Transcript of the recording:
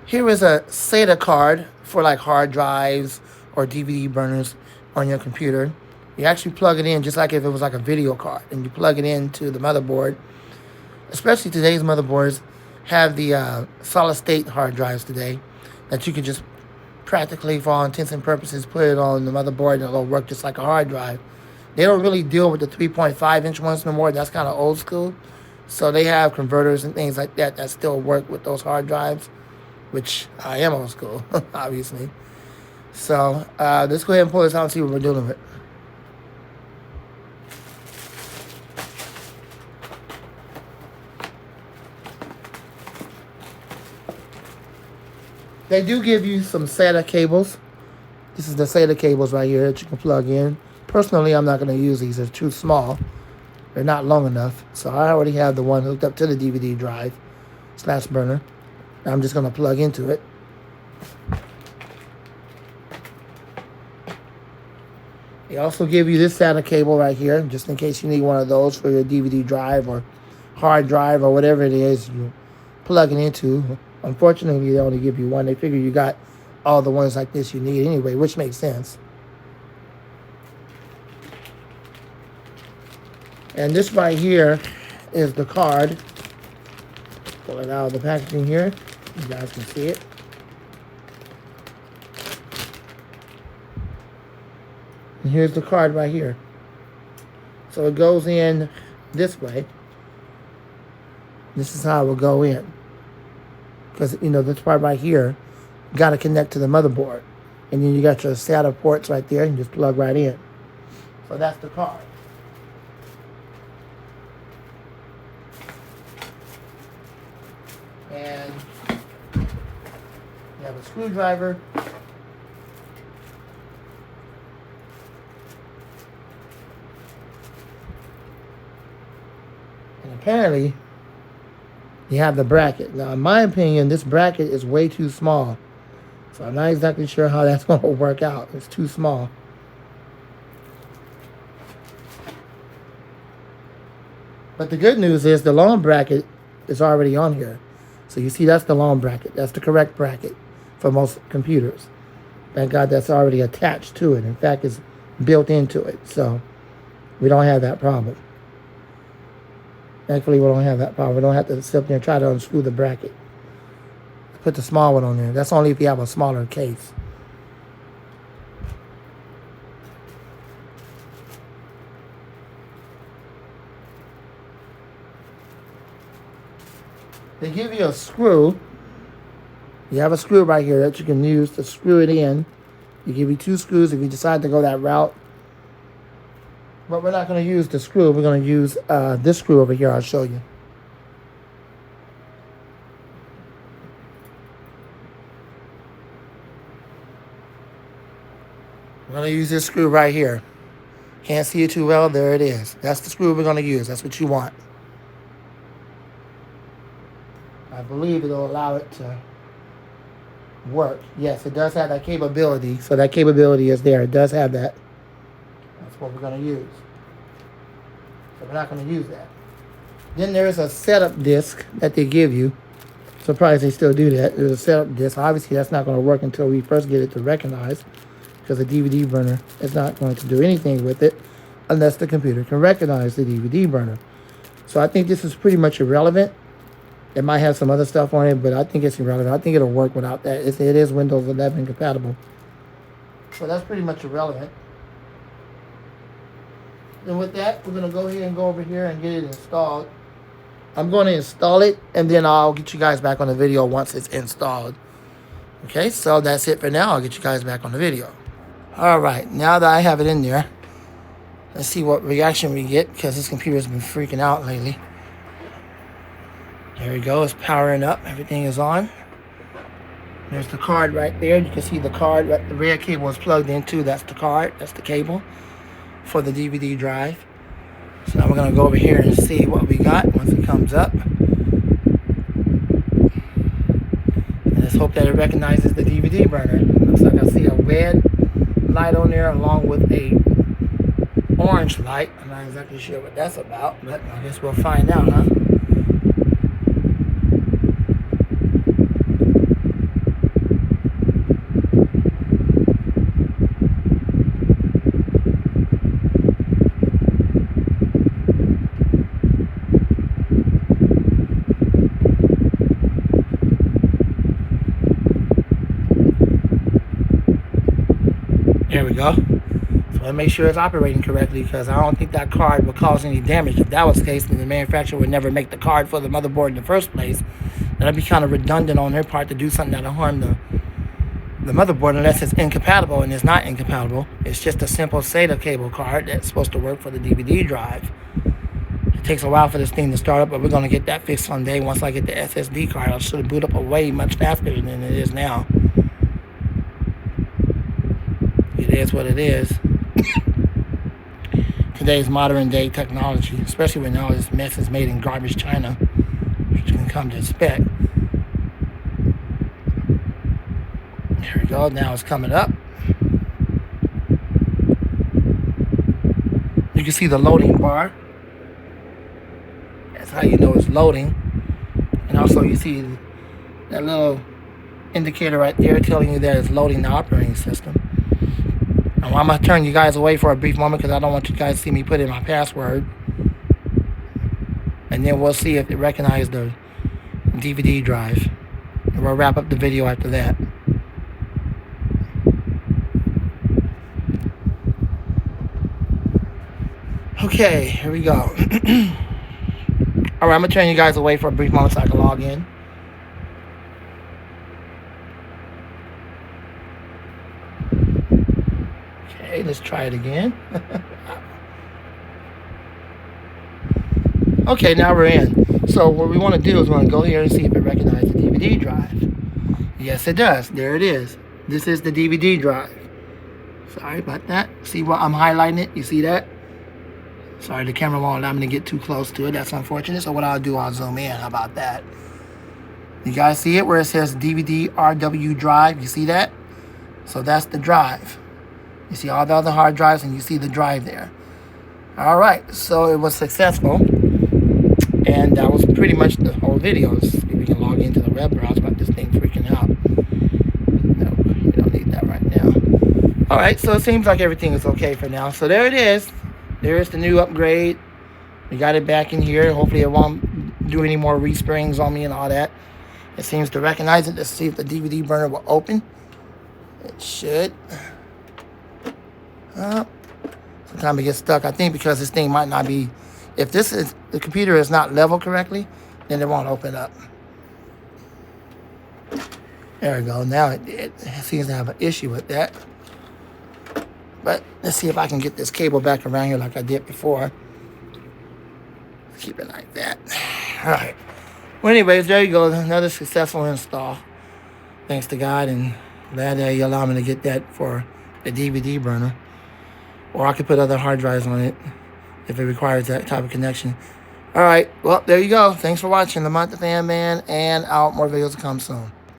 Here is a SATA card for like hard drives or DVD burners on your computer. You actually plug it in just like if it was like a video card, and you plug it into the motherboard. Especially today's motherboards have the solid state hard drives today that you can just practically, for all intents and purposes, put it on the motherboard and it'll work just like a hard drive. They don't really deal with the 3.5-inch ones no more. That's kind of old school. So they have converters and things like that that still work with those hard drives, which I am old school, obviously. So let's go ahead and pull this out and see what we're dealing with. They do give you some SATA cables. This is the SATA cables right here that you can plug in. Personally, I'm not going to use these. They're too small. They're not long enough. So I already have the one hooked up to the DVD drive / burner. I'm just going to plug into it. They also give you this SATA cable right here, just in case you need one of those for your DVD drive or hard drive or whatever it is you plug it into. Unfortunately, they only give you one. They figure you got all the ones like this you need anyway, which makes sense. And this right here is the card. Pull it out of the packaging here. You guys can see it. And here's the card right here. So it goes in this way. This is how it will go in. Because, you know, this part right here, you got to connect to the motherboard. And then you got your SATA ports right there, and just plug right in. So that's the card. And you have a screwdriver. And apparently, you have the bracket. Now, in my opinion, this bracket is way too small. So I'm not exactly sure how that's going to work out. It's too small. But the good news is the long bracket is already on here. So you see, that's the long bracket. That's the correct bracket for most computers. Thank God that's already attached to it. In fact, it's built into it. So we don't have that problem. Thankfully, we don't have that problem. We don't have to sit there and try to unscrew the bracket. Put the small one on there. That's only if you have a smaller case. They give you a screw. You have a screw right here that you can use to screw it in. They give you 2 screws if you decide to go that route. But we're not going to use the screw. We're going to use this screw over here. I'll show you. We're going to use this screw right here. Can't see it too well. There it is. That's the screw we're going to use. That's what you want. I believe it'll allow it to work. Yes, it does have that capability. So that capability is there. It does have that. That's what we're going to use. So we're not going to use that. Then there's a setup disc that they give you. Surprised they still do that. There's a setup disc. Obviously, that's not going to work until we first get it to recognize, because the DVD burner is not going to do anything with it unless the computer can recognize the DVD burner. So I think this is pretty much irrelevant. It might have some other stuff on it, but I think it's irrelevant. I think it'll work without that. It is Windows 11 compatible. So that's pretty much irrelevant. And with that, we're going to go ahead and go over here and get it installed. I'm going to install it, and then I'll get you guys back on the video once it's installed. Okay, so that's it for now. I'll get you guys back on the video. All right, now that I have it in there, let's see what reaction we get, because this computer's been freaking out lately. There we go. It's powering up. Everything is on. There's the card right there. You can see the card. The red cable is plugged into. That's the card. That's the cable for the DVD drive. So now we're going to go over here and see what we got once it comes up. And let's hope that it recognizes the DVD burner. Looks like I see a red light on there along with a orange light. I'm not exactly sure what that's about, but I guess we'll find out, huh? go. So I make sure it's operating correctly, because I don't think that card will cause any damage. If that was the case, then the manufacturer would never make the card for the motherboard in the first place. That'd be kind of redundant on their part to do something that'll harm the motherboard, unless it's incompatible, and it's not incompatible. It's just a simple SATA cable card that's supposed to work for the DVD drive. It takes a while for this thing to start up, but we're going to get that fixed someday. Once I get the SSD card, I should boot up way much faster than it is now. It is what it is. Today's modern day technology, especially when all this mess is made in garbage China, which you can come to expect. There we go. Now it's coming up. You can see the loading bar. That's how you know it's loading. And also you see that little indicator right there telling you that it's loading the operating system. Now I'm going to turn you guys away for a brief moment, because I don't want you guys to see me put in my password. And then we'll see if it recognizes the DVD drive. And we'll wrap up the video after that. Okay, here we go. Alright, I'm going to turn you guys away for a brief moment so I can log in. Okay, let's try it again. Okay, now we're in. So what we want to do is we want to go here and see if it recognizes the DVD drive. Yes, it does. There it is. This is the DVD drive. Sorry about that. See what I'm highlighting it? You see that? Sorry, the camera won't allow me to get too close to it. That's unfortunate. So what I'll do, I'll zoom in. How about that? You guys see it where it says DVD RW drive? You see that? So that's the drive. You see all the other hard drives, and you see the drive there. All right. So it was successful. And that was pretty much the whole video. Let's see if we can log into the web browser about this thing freaking out. No, we don't need that right now. All right. So it seems like everything is okay for now. So there it is. There's the new upgrade. We got it back in here. Hopefully it won't do any more resprings on me and all that. It seems to recognize it. Let's see if the DVD burner will open. It should. Sometimes it gets stuck. I think because this thing might not be... If the computer is not level correctly, then it won't open up. There we go. Now it seems to have an issue with that. But let's see if I can get this cable back around here like I did before. Keep it like that. All right. Well, anyways, there you go. Another successful install. Thanks to God, and glad that He allowed me to get that for the DVD burner. Or I could put other hard drives on it if it requires that type of connection. All right. Well, there you go. Thanks for watching. Lamont the Fan Man, and out. More videos to come soon.